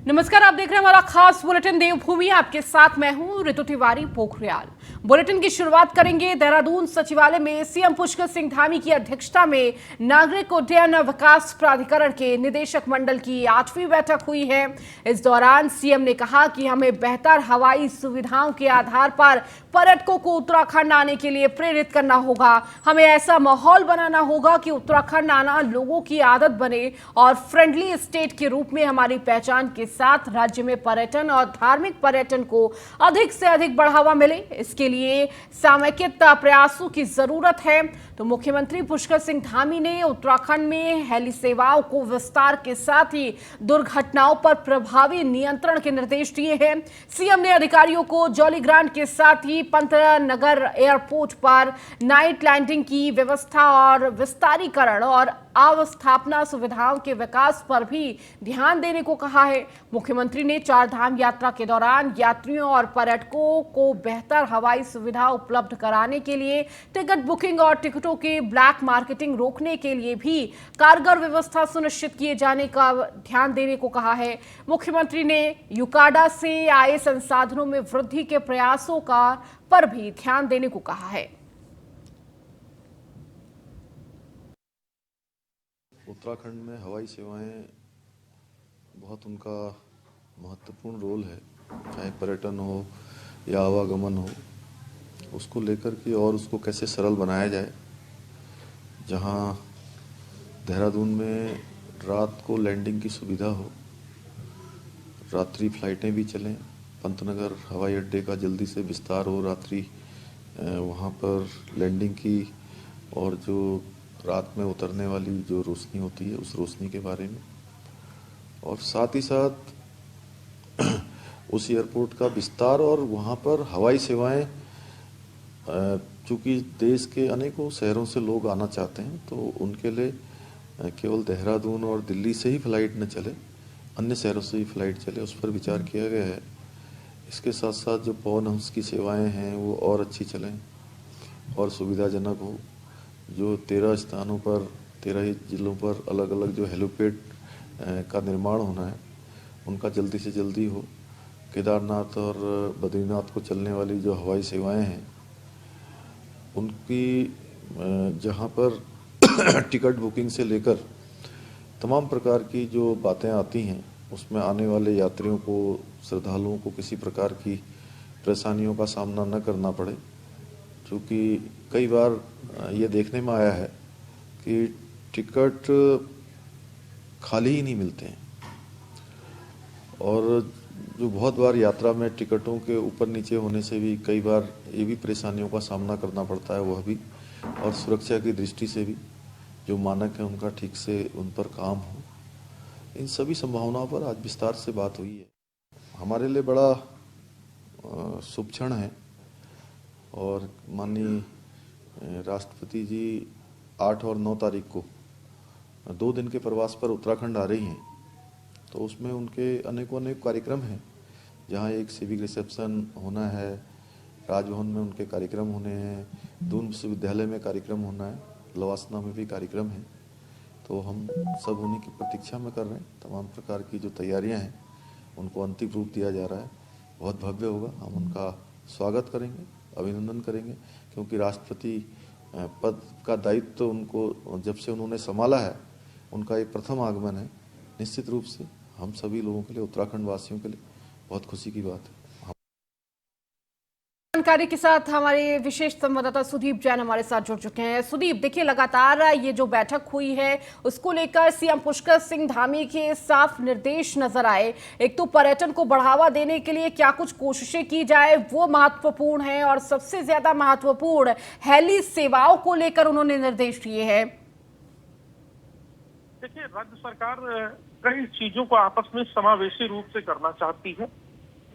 नमस्कार, आप देख रहे हैं हमारा खास बुलेटिन देवभूमि। आपके साथ मैं हूं ऋतु तिवारी पोखरियाल। बुलेटिन की शुरुआत करेंगे देहरादून सचिवालय में सीएम पुष्कर सिंह धामी की अध्यक्षता में नागरिक उड्डयन विकास प्राधिकरण के निदेशक मंडल की 8वीं बैठक हुई है। इस दौरान सीएम ने कहा कि हमें बेहतर हवाई सुविधाओं के आधार पर पर्यटकों को उत्तराखंड आने के लिए प्रेरित करना होगा। हमें ऐसा माहौल बनाना होगा कि उत्तराखंड आना लोगों की आदत बने और फ्रेंडली स्टेट के रूप में हमारी पहचान के साथ राज्य में पर्यटन और धार्मिक पर्यटन को अधिक से अधिक बढ़ावा मिले। इसके लिए सामूहिक प्रयासों की जरूरत है। तो मुख्यमंत्री पुष्कर सिंह धामी ने उत्तराखंड में हेली सेवाओं को विस्तार के साथ ही दुर्घटनाओं पर प्रभावी नियंत्रण के निर्देश दिए हैं। सीएम ने अधिकारियों को जॉलीग्रांट के साथ ही पंतनगर एयरपोर्ट पर नाइट लैंडिंग की व्यवस्था और विस्तारीकरण और अवस्थापना सुविधाओं के विकास पर भी ध्यान देने को कहा है। मुख्यमंत्री ने चार धाम यात्रा के दौरान यात्रियों और पर्यटकों को बेहतर हवाई सुविधा उपलब्ध कराने के लिए टिकट बुकिंग और टिकटों के ब्लैक मार्केटिंग रोकने के लिए भी कारगर व्यवस्था सुनिश्चित किए जाने का ध्यान देने को कहा है। मुख्यमंत्री ने यूकाडा से आए संसाधनों में वृद्धि के प्रयासों का पर भी ध्यान देने को कहा है। उत्तराखंड में हवाई सेवाएं बहुत उनका महत्वपूर्ण रोल है, चाहे पर्यटन हो या आवागमन हो, उसको लेकर के और उसको कैसे सरल बनाया जाए। जहां देहरादून में रात को लैंडिंग की सुविधा हो, रात्रि फ्लाइटें भी चलें, पंतनगर हवाई अड्डे का जल्दी से विस्तार हो, रात्रि वहां पर लैंडिंग की और जो रात में उतरने वाली जो रोशनी होती है उस रोशनी के बारे में, और साथ ही साथ उस एयरपोर्ट का विस्तार और वहाँ पर हवाई सेवाएं, चूँकि देश के अनेकों शहरों से लोग आना चाहते हैं तो उनके लिए केवल देहरादून और दिल्ली से ही फ्लाइट न चले, अन्य शहरों से ही फ्लाइट चले, उस पर विचार किया गया है। इसके साथ साथ जो पवन हंस की सेवाएं हैं वो और अच्छी चलें और सुविधाजनक हो। जो 13 स्थानों पर 13 ही जिलों पर अलग अलग जो हेलीपैड का निर्माण होना है उनका जल्दी से जल्दी हो। केदारनाथ और बद्रीनाथ को चलने वाली जो हवाई सेवाएं हैं उनकी जहां पर टिकट बुकिंग से लेकर तमाम प्रकार की जो बातें आती हैं उसमें आने वाले यात्रियों को, श्रद्धालुओं को किसी प्रकार की परेशानियों का सामना न करना पड़े। क्योंकि कई बार ये देखने में आया है कि टिकट खाली ही नहीं मिलते हैं और जो बहुत बार यात्रा में टिकटों के ऊपर नीचे होने से भी कई बार ये भी परेशानियों का सामना करना पड़ता है, वह भी, और सुरक्षा की दृष्टि से भी जो मानक है उनका ठीक से उन पर काम हो। इन सभी संभावनाओं पर आज विस्तार से बात हुई है। हमारे लिए बड़ा शुभ क्षण है और माननीय राष्ट्रपति जी 8 और 9 तारीख को 2 दिन के प्रवास पर उत्तराखंड आ रही हैं, तो उसमें उनके अनेकों अनेक कार्यक्रम हैं। जहां एक सिविक रिसेप्शन होना है, राजभवन में उनके कार्यक्रम होने हैं, दून विश्वविद्यालय में कार्यक्रम होना है, लवासना में भी कार्यक्रम है। तो हम सब उन्हीं की प्रतीक्षा में कर रहे हैं। तमाम प्रकार की जो तैयारियां हैं उनको अंतिम रूप दिया जा रहा है। बहुत भव्य होगा, हम उनका स्वागत करेंगे, अभिनंदन करेंगे, क्योंकि राष्ट्रपति पद का दायित्व तो उनको जब से उन्होंने संभाला है उनका एक प्रथम आगमन है। निश्चित रूप से हम सभी लोगों के लिए, उत्तराखंड वासियों के लिए बहुत खुशी की बात है। जानकारी के साथ हमारे विशेष संवाददाता सुदीप जैन हमारे साथ जुड़ चुके हैं। सुदीप, देखिए लगातार ये जो बैठक हुई है उसको लेकर सीएम पुष्कर सिंह धामी के साफ निर्देश नजर आए। एक तो पर्यटन को बढ़ावा देने के लिए क्या कुछ कोशिशें की जाए वो महत्वपूर्ण है, और सबसे ज्यादा महत्वपूर्ण हेली सेवाओं को लेकर उन्होंने निर्देश दिए हैं। देखिए, राज्य सरकार कई चीजों को आपस में समावेशी रूप से करना चाहती है।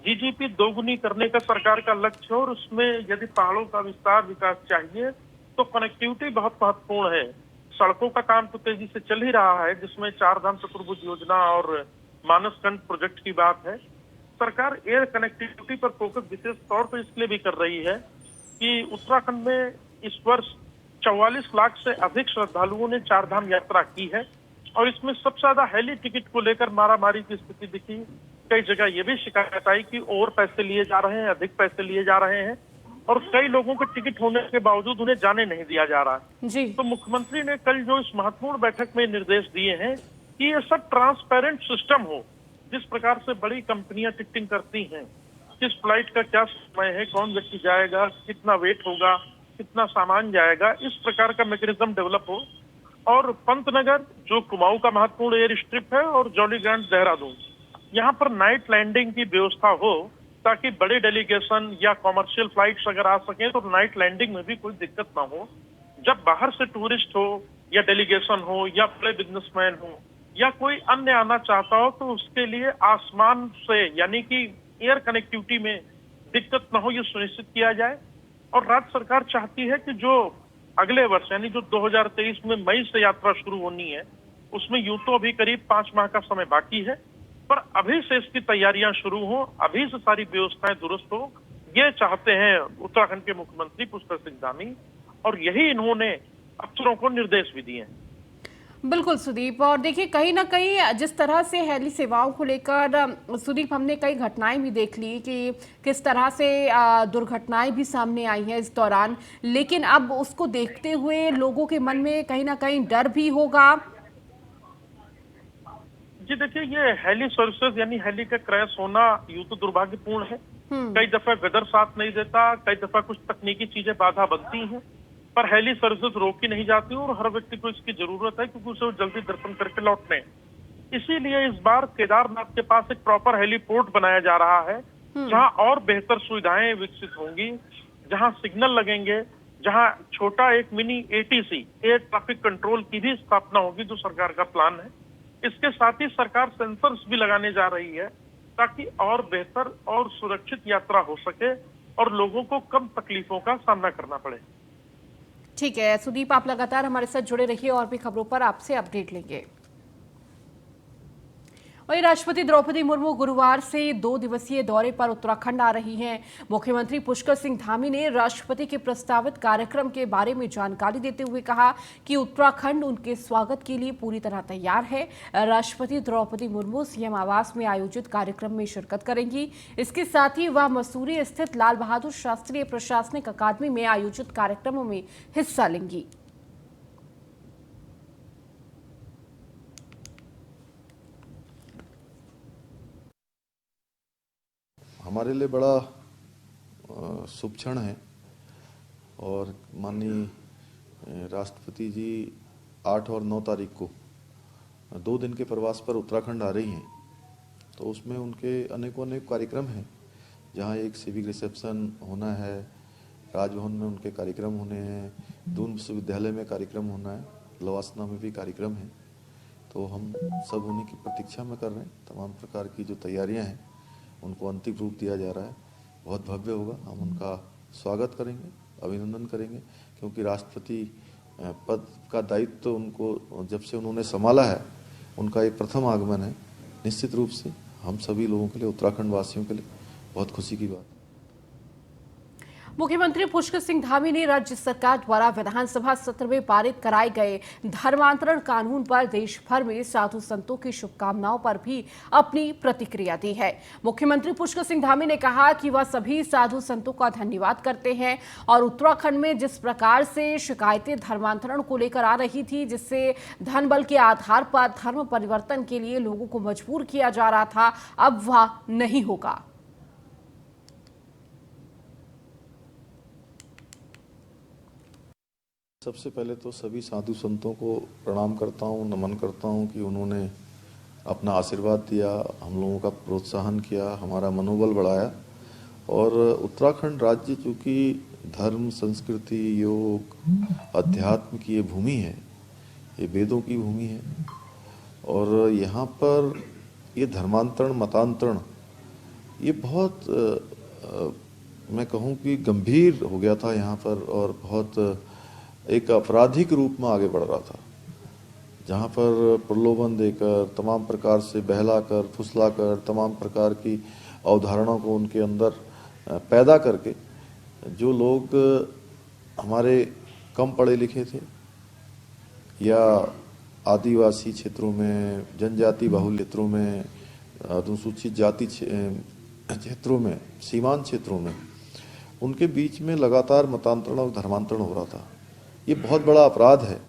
जीडीपी दोगुनी करने का सरकार का लक्ष्य है और उसमें यदि पहाड़ों का विस्तार विकास चाहिए तो कनेक्टिविटी बहुत महत्वपूर्ण है। सड़कों का काम तो तेजी से चल ही रहा है, जिसमें 4 धाम चतुर्भुज योजना और मानसखंड प्रोजेक्ट की बात है। सरकार एयर कनेक्टिविटी पर फोकस विशेष तौर पर इसलिए भी कर रही है कि उत्तराखंड में इस वर्ष 44 लाख से अधिक श्रद्धालुओं ने 4 धाम यात्रा की है। और इसमें सबसे ज्यादा हेली टिकट को लेकर मारामारी की स्थिति दिखी। कई जगह ये भी शिकायत आई कि और पैसे लिए जा रहे हैं, अधिक पैसे लिए जा रहे हैं, और कई लोगों के टिकट होने के बावजूद उन्हें जाने नहीं दिया जा रहा है। जी। तो मुख्यमंत्री ने कल जो इस महत्वपूर्ण बैठक में निर्देश दिए हैं कि ये सब ट्रांसपेरेंट सिस्टम हो। जिस प्रकार से बड़ी कंपनियां टिकटिंग करती हैं, किस फ्लाइट का क्या समय है, कौन व्यक्ति जाएगा, कितना वेट होगा, कितना सामान जाएगा, इस प्रकार का मैकेनिज्म डेवलप हो। और पंतनगर जो कुमाऊं का महत्वपूर्ण एयर स्ट्रिप है और जॉली ग्रांट देहरादून, यहाँ पर नाइट लैंडिंग की व्यवस्था हो ताकि बड़े डेलीगेशन या कॉमर्शियल फ्लाइट्स अगर आ सके तो नाइट लैंडिंग में भी कोई दिक्कत ना हो। जब बाहर से टूरिस्ट हो या डेलीगेशन हो या बड़े बिजनेसमैन हो या कोई अन्य आना चाहता हो तो उसके लिए आसमान से यानी कि एयर कनेक्टिविटी में दिक्कत न हो, ये सुनिश्चित किया जाए। और राज्य सरकार चाहती है कि जो अगले वर्ष यानी जो 2023 में मई से यात्रा शुरू होनी है, उसमें यूं तो अभी करीब 5 माह का समय बाकी है, पर अभी से इसकी तैयारियां शुरू हो, अभी से सारी व्यवस्थाएं दुरुस्त हो, ये चाहते हैं उत्तराखंड के मुख्यमंत्री पुष्कर सिंह धामी, और यही इन्होंने अफसरों को निर्देश भी दिए हैं। बिल्कुल सुदीप, और देखिए कहीं ना कहीं जिस तरह से हेली सेवाओं को लेकर सुदीप हमने कई घटनाएं भी देख ली कि किस तरह से दुर्घटनाएं भी सामने आई हैं इस दौरान, लेकिन अब उसको देखते हुए लोगों के मन में कहीं ना कहीं डर भी होगा। जी देखिए, ये हेली सर्विसेज यानी हेली का क्रैश होना यूं तो दुर्भाग्यपूर्ण है। कई दफा वेदर साथ नहीं देता, कई दफा कुछ तकनीकी चीजें बाधा बनती हैं, पर हेली सर्विसेज रोकी नहीं जाती और हर व्यक्ति को इसकी जरूरत है क्योंकि उसे जल्दी दर्शन करके लौटने। इसीलिए इस बार केदारनाथ के पास एक प्रॉपर हेलीपोर्ट बनाया जा रहा है, जहां और बेहतर सुविधाएं विकसित होंगी, जहां सिग्नल लगेंगे, जहां छोटा एक mini ATC air traffic control की भी स्थापना होगी, जो सरकार का प्लान है। इसके साथ ही सरकार सेंसर्स भी लगाने जा रही है ताकि और बेहतर और सुरक्षित यात्रा हो सके और लोगों को कम तकलीफों का सामना करना पड़े। ठीक है सुदीप, आप लगातार हमारे साथ जुड़े रहिए और भी खबरों पर आपसे अपडेट लेंगे। वहीं राष्ट्रपति द्रौपदी मुर्मू गुरुवार से 2 दिवसीय दौरे पर उत्तराखंड आ रही हैं। मुख्यमंत्री पुष्कर सिंह धामी ने राष्ट्रपति के प्रस्तावित कार्यक्रम के बारे में जानकारी देते हुए कहा कि उत्तराखंड उनके स्वागत के लिए पूरी तरह तैयार है। राष्ट्रपति द्रौपदी मुर्मू सीएम आवास में आयोजित कार्यक्रम में शिरकत करेंगी। इसके साथ ही वह मसूरी स्थित लाल बहादुर शास्त्री प्रशासनिक अकादमी में आयोजित कार्यक्रमों में हिस्सा लेंगी। हमारे लिए बड़ा शुभ क्षण है और माननीय राष्ट्रपति जी 8 और 9 तारीख को 2 दिन के प्रवास पर उत्तराखंड आ रही हैं, तो उसमें उनके अनेक कार्यक्रम हैं, जहां एक सिविक रिसेप्शन होना है, राजभवन में उनके कार्यक्रम होने हैं, दून विश्वविद्यालय में कार्यक्रम होना है, लवासना में भी कार्यक्रम है। तो हम सब उन्हीं की प्रतीक्षा में कर रहे हैं। तमाम प्रकार की जो तैयारियां हैं उनको अंतिम रूप दिया जा रहा है। बहुत भव्य होगा, हम उनका स्वागत करेंगे, अभिनंदन करेंगे, क्योंकि राष्ट्रपति पद का दायित्व तो उनको जब से उन्होंने संभाला है, उनका ये प्रथम आगमन है। निश्चित रूप से हम सभी लोगों के लिए, उत्तराखंड वासियों के लिए बहुत खुशी की बात। मुख्यमंत्री पुष्कर सिंह धामी ने राज्य सरकार द्वारा विधानसभा सत्र में पारित कराए गए धर्मांतरण कानून पर देश भर में साधु संतों की शुभकामनाओं पर भी अपनी प्रतिक्रिया दी है। मुख्यमंत्री पुष्कर सिंह धामी ने कहा कि वह सभी साधु संतों का धन्यवाद करते हैं और उत्तराखंड में जिस प्रकार से शिकायतें धर्मांतरण को लेकर आ रही थी, जिससे धन बल के आधार पर धर्म परिवर्तन के लिए लोगों को मजबूर किया जा रहा था, अब वह नहीं होगा। सबसे पहले तो सभी साधु संतों को प्रणाम करता हूँ, नमन करता हूँ कि उन्होंने अपना आशीर्वाद दिया, हम लोगों का प्रोत्साहन किया, हमारा मनोबल बढ़ाया। और उत्तराखंड राज्य चूँकि धर्म, संस्कृति, योग, अध्यात्म की ये भूमि है, ये वेदों की भूमि है, और यहाँ पर ये धर्मांतरण, मतांतरण ये बहुत मैं कहूँ कि गंभीर हो गया था यहाँ पर, और बहुत एक आपराधिक रूप में आगे बढ़ रहा था, जहाँ पर प्रलोभन देकर, तमाम प्रकार से बहलाकर, फुसलाकर, तमाम प्रकार की अवधारणाओं को उनके अंदर पैदा करके जो लोग हमारे कम पढ़े लिखे थे या आदिवासी क्षेत्रों में, जनजाति बाहुल्य क्षेत्रों में, अनुसूचित जाति क्षेत्रों में, सीमांत क्षेत्रों में उनके बीच में लगातार मतांतरण और धर्मांतरण हो रहा था। ये बहुत बड़ा अपराध है।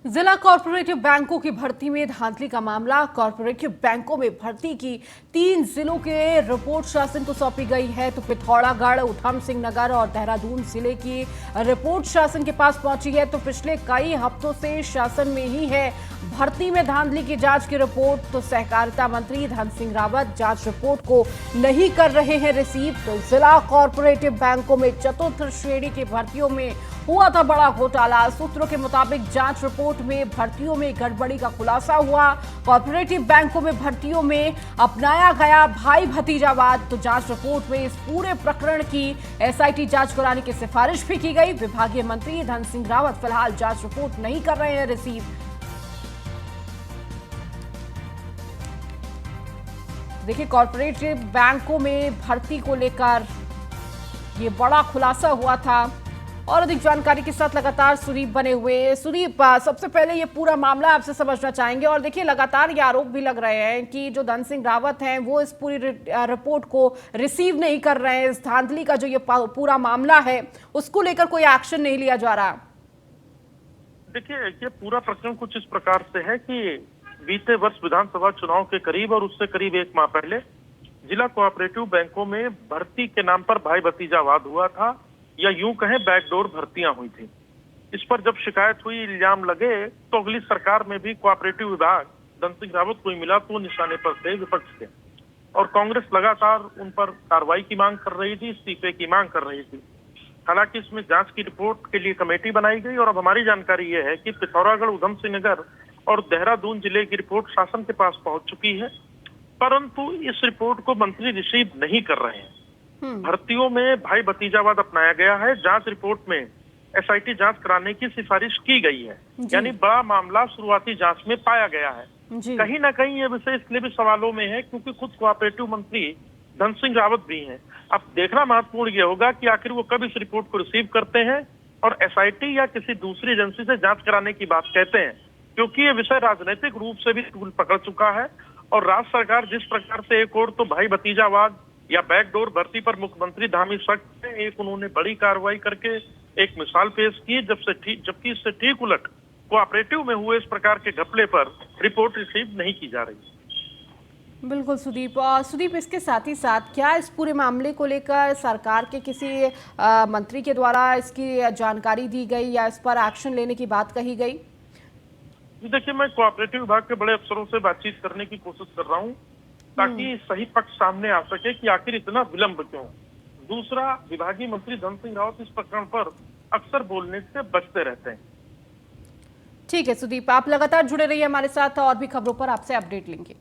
जिला कॉर्पोरेटिव बैंकों की भर्ती में धांधली का मामला। कॉर्पोरेटिव बैंकों में भर्ती की 3 जिलों के रिपोर्ट शासन को सौंपी गई है, तो पिथौरागढ़, ऊधम सिंह नगर और देहरादून जिले की रिपोर्ट शासन के पास पहुंची है। तो पिछले कई हफ्तों से शासन में ही है भर्ती में धांधली की जांच की रिपोर्ट। तो सहकारिता मंत्री धन सिंह रावत जांच रिपोर्ट को नहीं कर रहे हैं रिसीव। तो जिला कॉर्पोरेटिव बैंकों में चतुर्थ श्रेणी की भर्तियों में हुआ था बड़ा घोटाला। सूत्रों के मुताबिक जांच रिपोर्ट में भर्तियों में गड़बड़ी का खुलासा हुआ। कॉर्पोरेटिव बैंकों में भर्तियों में अपनाया गया भाई भतीजावाद। तो जांच रिपोर्ट में इस पूरे प्रकरण की एसआईटी जांच कराने की सिफारिश भी की गई। विभागीय मंत्री धन सिंह रावत फिलहाल जांच रिपोर्ट नहीं कर रहे हैं रिसीव। देखिए, कॉर्पोरेटिव बैंकों में भर्ती को लेकर ये बड़ा खुलासा हुआ था और अधिक जानकारी के साथ लगातार सुदीप बने हुए। सुदीप, सबसे पहले ये पूरा मामला आपसे समझना चाहेंगे। और देखिए, लगातार ये आरोप भी लग रहे हैं कि जो धन सिंह रावत हैं वो इस पूरी रिपोर्ट को रिसीव नहीं कर रहे हैं। इस धांधली का जो ये पूरा मामला है उसको लेकर कोई एक्शन नहीं लिया जा रहा। देखिए, ये पूरा प्रकरण कुछ इस प्रकार से है कि बीते वर्ष विधानसभा चुनाव के करीब और उससे करीब 1 माह पहले जिला कोऑपरेटिव बैंकों में भर्ती के नाम पर भाई भतीजावाद हुआ था, या यूं कहें बैकडोर भर्तियां हुई थी। इस पर जब शिकायत हुई, इल्जाम लगे, तो अगली सरकार में भी कोऑपरेटिव विभाग धन सिंह रावत को मिला तो निशाने पर थे विपक्ष के, और कांग्रेस लगातार उन पर कार्रवाई की मांग कर रही थी, इस्तीफे की मांग कर रही थी। हालांकि इसमें जांच की रिपोर्ट के लिए कमेटी बनाई गई और अब हमारी जानकारी यह है कि पिथौरागढ़, ऊधम सिंह नगर और देहरादून जिले की रिपोर्ट शासन के पास पहुंच चुकी है, परंतु इस रिपोर्ट को मंत्री रिसीव नहीं कर रहे हैं। भर्तियों में भाई भतीजावाद अपनाया गया है। जांच रिपोर्ट में एसआईटी जांच कराने की सिफारिश की गई है, यानी बड़ा मामला शुरुआती जांच में पाया गया है। कहीं ना कहीं ये विषय इसलिए भी सवालों में है क्योंकि खुद कोऑपरेटिव मंत्री धन सिंह रावत भी हैं। अब देखना महत्वपूर्ण ये होगा कि आखिर वो कब इस रिपोर्ट को रिसीव करते हैं और एसआईटी या किसी दूसरी एजेंसी से जांच कराने की बात कहते हैं, क्योंकि ये विषय राजनीतिक रूप से भी तूल पकड़ चुका है। और राज्य सरकार जिस प्रकार से एक और तो भाई भतीजावाद या बैकडोर भर्ती पर मुख्यमंत्री धामी सख्त है, एक उन्होंने बड़ी कार्रवाई करके एक मिसाल पेश की, जबकि इससे ठीक उलट कोऑपरेटिव में हुए इस प्रकार के घपले पर रिपोर्ट रिसीव नहीं की जा रही। बिल्कुल सुदीप, इसके साथ ही साथ क्या इस पूरे मामले को लेकर सरकार के किसी मंत्री के द्वारा इसकी जानकारी दी गई या इस पर एक्शन लेने की बात कही गई? देखिए, मैं कोऑपरेटिव विभाग के बड़े अफसरों से बातचीत करने की कोशिश कर रहा हूँ ताकि सही पक्ष सामने आ सके कि आखिर इतना विलंब क्यों। दूसरा, विभागीय मंत्री धन सिंह रावत इस प्रकरण पर अक्सर बोलने से बचते रहते हैं। ठीक है सुदीप, आप लगातार जुड़े रहिए हमारे साथ और भी खबरों पर आपसे अपडेट लेंगे।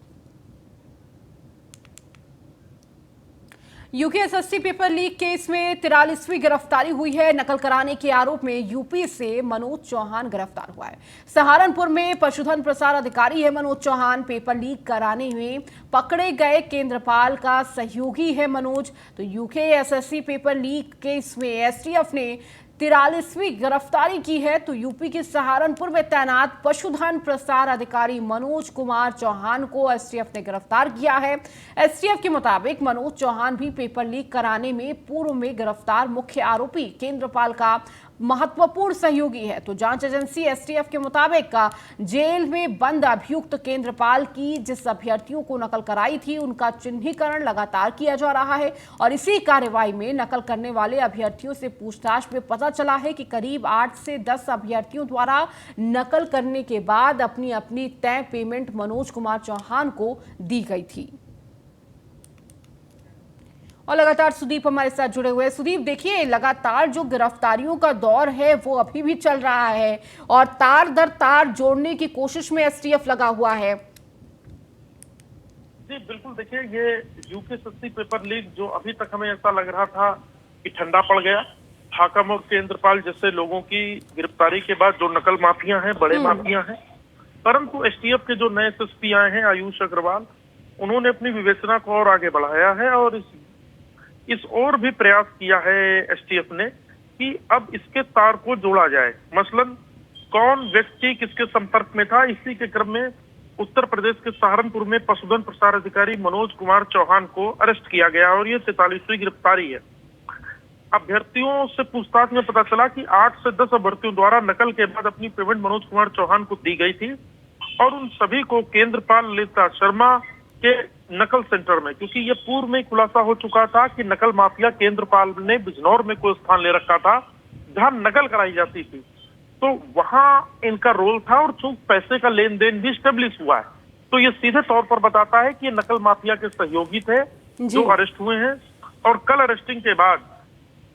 UK SSC paper leak case में 43वीं गिरफ्तारी हुई है। नकल कराने के आरोप में यूपी से मनोज चौहान गिरफ्तार हुआ है। सहारनपुर में पशुधन प्रसार अधिकारी है मनोज चौहान। पेपर लीक कराने में पकड़े गए केंद्रपाल का सहयोगी है मनोज। तो UK SSC paper leak case में एसटीएफ ने 43वीं गिरफ्तारी की है। तो यूपी के सहारनपुर में तैनात पशुधन प्रसार अधिकारी मनोज कुमार चौहान को एसटीएफ ने गिरफ्तार किया है। एसटीएफ के मुताबिक मनोज चौहान भी पेपर लीक कराने में पूर्व में गिरफ्तार मुख्य आरोपी केंद्रपाल का महत्वपूर्ण सहयोगी है। तो जांच एजेंसी एसटीएफ के मुताबिक जेल में बंद अभियुक्त केंद्रपाल की जिस अभ्यर्थियों को नकल कराई थी उनका चिन्हीकरण लगातार किया जा रहा है और इसी कार्रवाई में नकल करने वाले अभ्यर्थियों से पूछताछ में पता चला है कि करीब 8 से 10 अभ्यर्थियों द्वारा नकल करने के बाद अपनी अपनी तय पेमेंट मनोज कुमार चौहान को दी गई थी। और लगातार सुदीप हमारे साथ जुड़े हुए हैं। सुदीप, देखिए, लगातार जो गिरफ्तारियों का दौर है वो अभी भी चल रहा है और तार दर तार जोड़ने की कोशिश में एसटीएफ लगा हुआ है। जी बिल्कुल, देखिए, ये यूके एसएससी पेपर लीक जो अभी तक हमें ऐसा लग रहा था कि ठंडा पड़ गया, हाकम और केंद्रपाल जैसे लोगों की गिरफ्तारी के बाद जो नकल माफिया हैं, बड़े माफिया हैं, परंतु एसटीएफ के जो नए एसएसपी आए हैं आयुष अग्रवाल, उन्होंने अपनी विवेचना को और आगे बढ़ाया है और इस और भी प्रयास किया है एसटीएफ ने कि अब इसके तार को जोड़ा जाए। मसलन कौन व्यक्ति किसके संपर्क में था। इसी के क्रम में उत्तर प्रदेश के सहारनपुर में पशुधन प्रसार अधिकारी मनोज कुमार चौहान को अरेस्ट किया गया और ये 43वीं गिरफ्तारी है। अभ्यर्थियों से पूछताछ में पता चला कि 8 से 10 अभ्यर्थियों द्वारा नकल के बाद अपनी पेमेंट मनोज कुमार चौहान को दी गई थी और उन सभी को केंद्रपाल ललिता शर्मा के नकल सेंटर में, क्योंकि ये पूर्व में खुलासा हो चुका था कि नकल माफिया केंद्रपाल ने बिजनौर में कोई स्थान ले रखा था जहां नकल कराई जाती थी, तो वहां इनका रोल था और चूंकि पैसे का लेन देन भी स्टेब्लिश हुआ है, तो ये सीधे तौर पर बताता है कि ये नकल माफिया के सहयोगी थे जो अरेस्ट हुए हैं। और कल अरेस्टिंग के बाद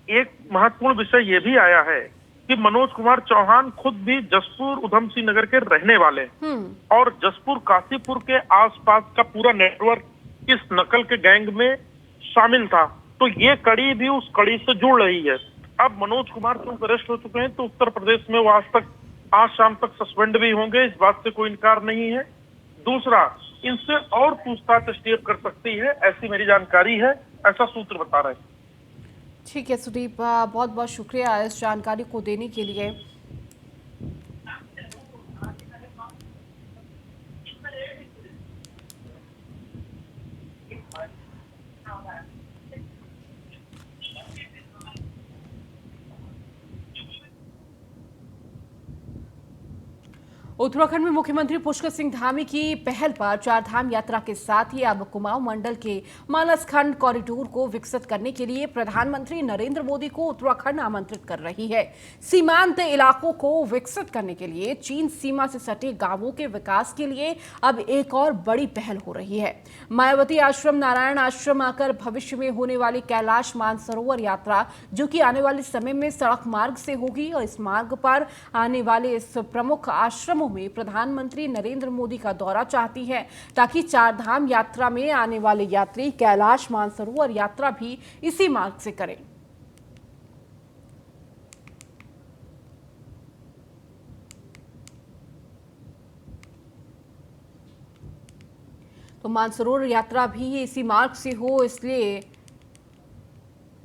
एक महत्वपूर्ण विषय ये भी आया है कि मनोज कुमार चौहान खुद भी जसपुर उधम सिंह नगर के रहने वाले हैं और जसपुर काशीपुर के आसपास का पूरा नेटवर्क इस नकल के गैंग में शामिल था, तो ये कड़ी भी उस कड़ी से जुड़ रही है। अब मनोज कुमार चूंकि अरेस्ट हो चुके हैं तो उत्तर प्रदेश में वो आज शाम तक सस्पेंड भी होंगे, इस बात से कोई इनकार नहीं है। दूसरा, इनसे और पूछताछ एसटीएफ कर सकती है, ऐसी मेरी जानकारी है, ऐसा सूत्र बता रहे हैं। ठीक है सुदीप, बहुत बहुत शुक्रिया इस जानकारी को देने के लिए। उत्तराखंड में मुख्यमंत्री पुष्कर सिंह धामी की पहल पर चारधाम यात्रा के साथ ही अब कुमाऊं मंडल के मानसखंड कॉरिडोर को विकसित करने के लिए प्रधानमंत्री नरेंद्र मोदी को उत्तराखंड आमंत्रित कर रही है। सीमांत इलाकों को विकसित करने के लिए चीन सीमा से सटे गांवों के विकास के लिए अब एक और बड़ी पहल हो रही है। मायावती आश्रम, नारायण आश्रम आकर भविष्य में होने वाली कैलाश मानसरोवर यात्रा, जो कि आने वाले समय में सड़क मार्ग से होगी, और इस मार्ग पर आने वाले इस प्रमुख आश्रमों में प्रधानमंत्री नरेंद्र मोदी का दौरा चाहती है, ताकि चारधाम यात्रा में आने वाले यात्री कैलाश मानसरोवर यात्रा भी इसी मार्ग से करें। तो मानसरोवर यात्रा भी इसी मार्ग से हो, इसलिए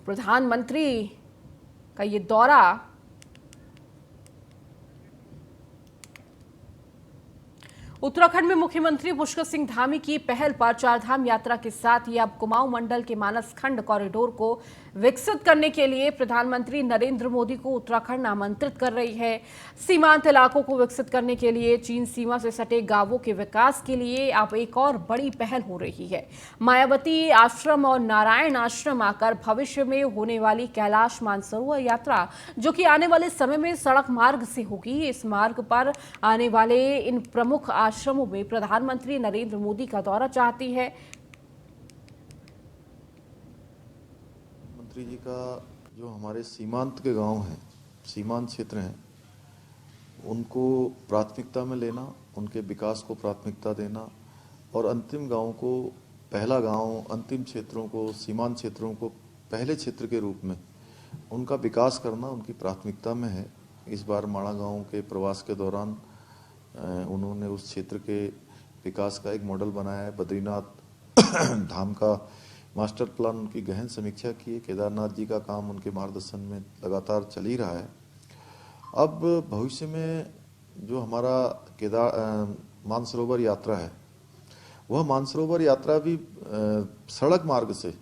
प्रधानमंत्री का ये दौरा उत्तराखंड में मुख्यमंत्री पुष्कर सिंह धामी की पहल पर चारधाम यात्रा के साथ ही अब कुमाऊं मंडल के मानसखंड कॉरिडोर को विकसित करने के लिए प्रधानमंत्री नरेंद्र मोदी को उत्तराखंड आमंत्रित कर रही है। सीमांत इलाकों को विकसित करने के लिए चीन सीमा से सटे गांवों के विकास के लिए अब एक और बड़ी पहल हो रही है। मायावती आश्रम और नारायण आश्रम आकर भविष्य में होने वाली कैलाश मानसरोवर यात्रा, जो कि आने वाले समय में सड़क मार्ग से होगी, इस मार्ग पर आने वाले इन प्रमुख आश्रमों में प्रधानमंत्री नरेंद्र मोदी का दौरा चाहती है। मंत्री जी का जो हमारे सीमांत के गांव हैं, सीमांत क्षेत्र हैं, उनको प्राथमिकता में लेना, उनके विकास को प्राथमिकता देना और अंतिम गांव को, पहला गांव, अंतिम क्षेत्रों को, सीमांत क्षेत्रों को पहले क्षेत्र के रूप में उनका विकास करना उनकी प्राथमिकता में है। इस बार माणा गांव के प्रवास के दौरान उन्होंने उस क्षेत्र के विकास का एक मॉडल बनाया है। बद्रीनाथ धाम का मास्टर प्लान उनकी गहन समीक्षा की है। केदारनाथ जी का काम उनके मार्गदर्शन में लगातार चल ही रहा है। अब भविष्य में जो हमारा मानसरोवर यात्रा है, वह मानसरोवर यात्रा भी सड़क मार्ग से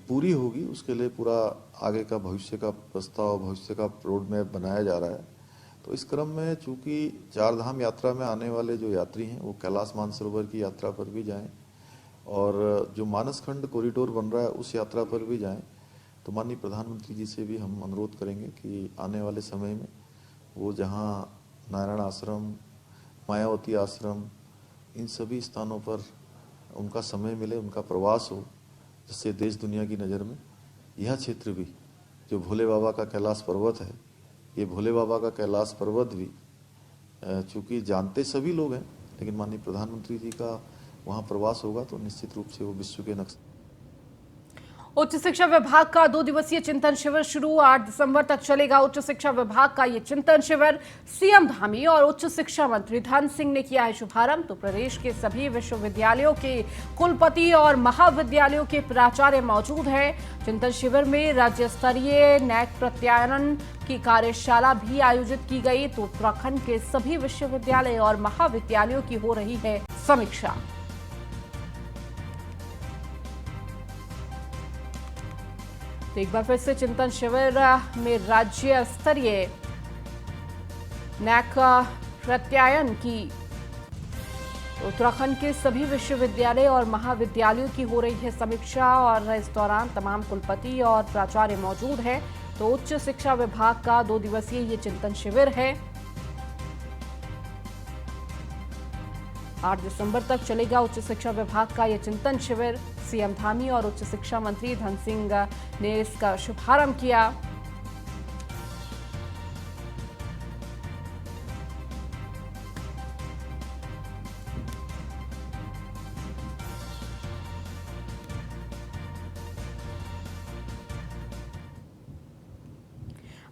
पूरी होगी। उसके लिए पूरा आगे का भविष्य का प्रस्ताव, भविष्य का रोड मैप बनाया जा रहा है। तो इस क्रम में चूंकि चारधाम यात्रा में आने वाले जो यात्री हैं वो कैलाश मानसरोवर की यात्रा पर भी जाएं और जो मानसखंड कॉरिडोर बन रहा है उस यात्रा पर भी जाएं, तो माननीय प्रधानमंत्री जी से भी हम अनुरोध करेंगे कि आने वाले समय में वो जहां नारायण आश्रम, मायावती आश्रम, इन सभी स्थानों पर उनका समय मिले, उनका प्रवास हो, जिससे देश दुनिया की नज़र में यह क्षेत्र भी, जो भोले बाबा का कैलाश पर्वत है, ये भोले बाबा का कैलाश पर्वत भी चूंकि जानते सभी लोग हैं, लेकिन माननीय प्रधानमंत्री जी का वहाँ प्रवास होगा तो निश्चित रूप से वो विश्व के नक्शे। उच्च शिक्षा विभाग का 2 दिवसीय चिंतन शिविर शुरू 8 दिसंबर तक चलेगा। उच्च शिक्षा विभाग का ये चिंतन शिविर सीएम धामी और उच्च शिक्षा मंत्री धन सिंह ने किया है शुभारंभ। तो प्रदेश के सभी विश्वविद्यालयों के कुलपति और महाविद्यालयों के प्राचार्य मौजूद हैं। चिंतन शिविर में राज्य स्तरीय नैक प्रत्यायन की कार्यशाला भी आयोजित की गई। तो उत्तराखंड के सभी विश्वविद्यालय और महाविद्यालयों की हो रही है समीक्षा। तो एक बार फिर से चिंतन शिविर में राज्य स्तरीय नैक प्रत्यायन की उत्तराखंड के सभी विश्वविद्यालय और महाविद्यालयों की हो रही है समीक्षा और इस दौरान तमाम कुलपति और प्राचार्य मौजूद हैं। तो उच्च शिक्षा विभाग का 2 दिवसीय ये चिंतन शिविर है। 8 दिसंबर तक चलेगा उच्च शिक्षा विभाग का यह चिंतन शिविर। सीएम धामी और उच्च शिक्षा मंत्री धन सिंह ने इसका शुभारंभ किया।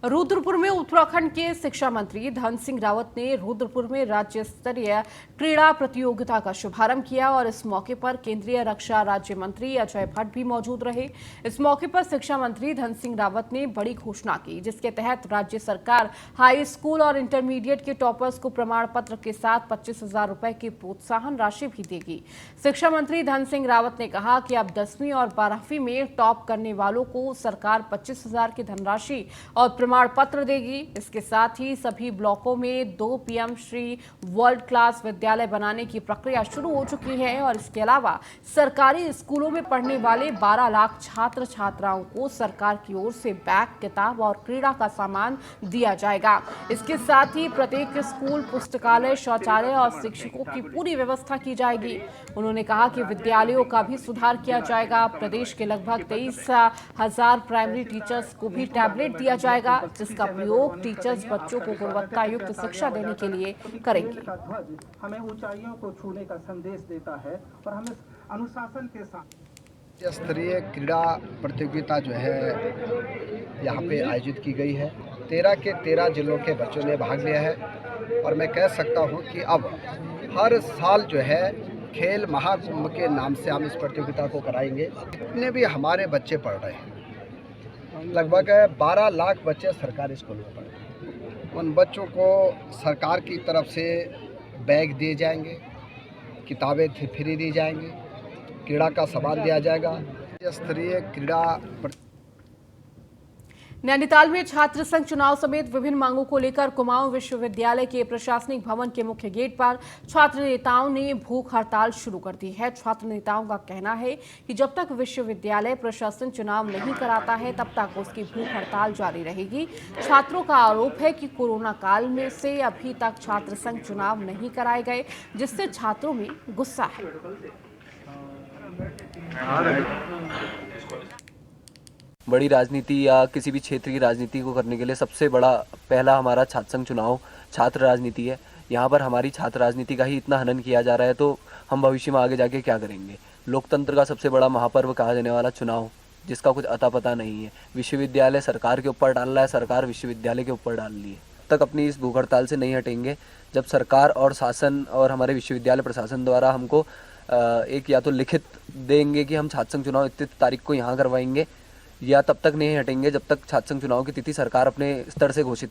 रुद्रपुर में उत्तराखंड के शिक्षा मंत्री धन सिंह रावत ने रुद्रपुर में राज्य स्तरीय क्रीड़ा प्रतियोगिता का शुभारंभ किया और इस मौके पर केंद्रीय रक्षा राज्य मंत्री अजय भट्ट भी मौजूद रहे। इस मौके पर शिक्षा मंत्री धन सिंह रावत ने बड़ी घोषणा की, जिसके तहत राज्य सरकार हाई स्कूल और इंटरमीडिएट के टॉपर्स को प्रमाण पत्र के साथ 25,000 रुपए की प्रोत्साहन राशि भी देगी। शिक्षा मंत्री धन सिंह रावत ने कहा कि अब 10वीं और 12वीं में टॉप करने वालों को सरकार 25,000 की धनराशि और प्रमाण पत्र देगी। इसके साथ ही सभी ब्लॉकों में 2 पीएम श्री वर्ल्ड क्लास विद्यालय बनाने की प्रक्रिया शुरू हो चुकी है और इसके अलावा सरकारी स्कूलों में पढ़ने वाले 12 लाख छात्र छात्राओं को सरकार की ओर से बैग, किताब और क्रीड़ा का सामान दिया जाएगा। इसके साथ ही प्रत्येक स्कूल पुस्तकालय, शौचालय और शिक्षकों की पूरी व्यवस्था की जाएगी। उन्होंने कहा कि विद्यालयों का भी सुधार किया जाएगा। प्रदेश के लगभग 23,000 प्राइमरी टीचर्स को भी टैबलेट दिया जाएगा, जिसका प्रयोग टीचर्स बच्चों को गुणवत्ता युक्त शिक्षा देने के लिए करेंगे। हमें ऊंचाइयों को छूने का संदेश देता है और हमें अनुशासन के साथ स्तरीय क्रीड़ा प्रतियोगिता जो है यहाँ पे आयोजित की गई है। 13 के 13 जिलों के बच्चों ने भाग लिया है और मैं कह सकता हूँ कि अब हर साल जो है खेल महाकुंभ के नाम से हम इस प्रतियोगिता को कराएंगे। जितने भी हमारे बच्चे पढ़ रहे हैं, लगभग 12 लाख बच्चे सरकारी स्कूलों में पढ़े। उन बच्चों को सरकार की तरफ से बैग दिए जाएंगे, किताबें फ्री दी जाएंगी, क्रीड़ा का सामान दिया जाएगा। स्तरीय क्रीड़ा नैनीताल में छात्र संघ चुनाव समेत विभिन्न मांगों को लेकर कुमाऊं विश्वविद्यालय के प्रशासनिक भवन के मुख्य गेट पर छात्र नेताओं ने भूख हड़ताल शुरू कर दी है। छात्र नेताओं का कहना है कि जब तक विश्वविद्यालय प्रशासन चुनाव नहीं कराता है, तब तक उसकी भूख हड़ताल जारी रहेगी। छात्रों का आरोप है कि कोरोना काल में से अभी तक छात्र संघ चुनाव नहीं कराए गए, जिससे छात्रों में गुस्सा है। बड़ी राजनीति या किसी भी क्षेत्र की राजनीति को करने के लिए सबसे बड़ा पहला हमारा छात्र संघ चुनाव छात्र राजनीति है। यहाँ पर हमारी छात्र राजनीति का ही इतना हनन किया जा रहा है, तो हम भविष्य में आगे जाके क्या करेंगे। लोकतंत्र का सबसे बड़ा महापर्व कहा जाने वाला चुनाव, जिसका कुछ अता पता नहीं है। विश्वविद्यालय सरकार के ऊपर डाल रहा है, सरकार विश्वविद्यालय के ऊपर डाल रही है। तक अपनी इस भूख हड़ताल से नहीं हटेंगे जब सरकार और शासन और हमारे विश्वविद्यालय प्रशासन द्वारा हमको एक या तो लिखित देंगे कि हम छात्र संघ चुनाव इतनी तारीख को यहाँ करवाएंगे, या तब तक नहीं हटेंगे जब तक छात्र संघ चुनाव की तिथि सरकार अपने स्तर से घोषित।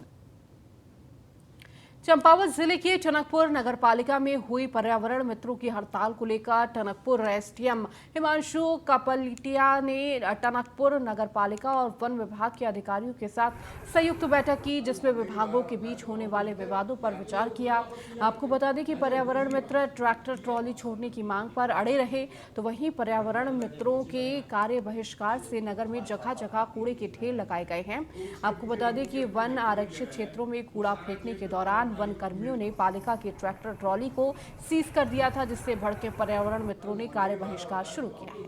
चंपावत जिले के टनकपुर नगरपालिका में हुई पर्यावरण मित्रों की हड़ताल को लेकर टनकपुर एसडीएम हिमांशु कपलिटिया ने टनकपुर नगरपालिका और वन विभाग के अधिकारियों के साथ संयुक्त बैठक की, जिसमें विभागों के बीच होने वाले विवादों पर विचार किया। आपको बता दें कि पर्यावरण मित्र ट्रैक्टर ट्रॉली छोड़ने की मांग पर अड़े रहे, तो वहीं पर्यावरण मित्रों के कार्य बहिष्कार से नगर में जगह जगह कूड़े के ढेर लगाए गए हैं। आपको बता दें कि वन आरक्षित क्षेत्रों में कूड़ा फेंकने के दौरान वन कर्मियों ने पालिका की ट्रैक्टर ट्रॉली को सीज कर दिया था, जिससे भड़के पर्यावरण मित्रों ने कार्य बहिष्कार शुरू किया है।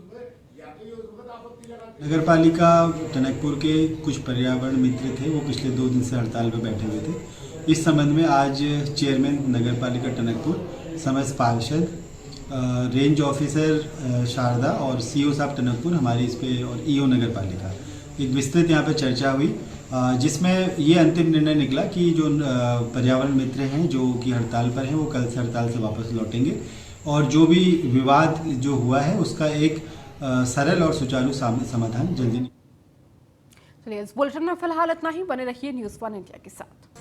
नगरपालिका टनकपुर के कुछ पर्यावरण मित्र थे, वो पिछले 2 दिन से हड़ताल पर बैठे हुए थे। इस संबंध में आज चेयरमैन नगरपालिका टनकपुर, समस्त पार्षद रेंज ऑफिसर शारदा और सीओ साहब टनकपुर हमारी इस पे और ईओ नगर पालिका एक विस्तृत यहाँ पे चर्चा हुई जिसमें ये अंतिम निर्णय निकला कि जो पर्यावरण मित्र हैं जो कि हड़ताल पर हैं वो कल से हड़ताल से वापस लौटेंगे और जो भी विवाद जो हुआ है उसका एक सरल और सुचारू समाधान जल्दी। चलिए इस बुलेटिन में फिलहाल इतना ही। बने रहिए न्यूज़ 1 इंडिया के साथ।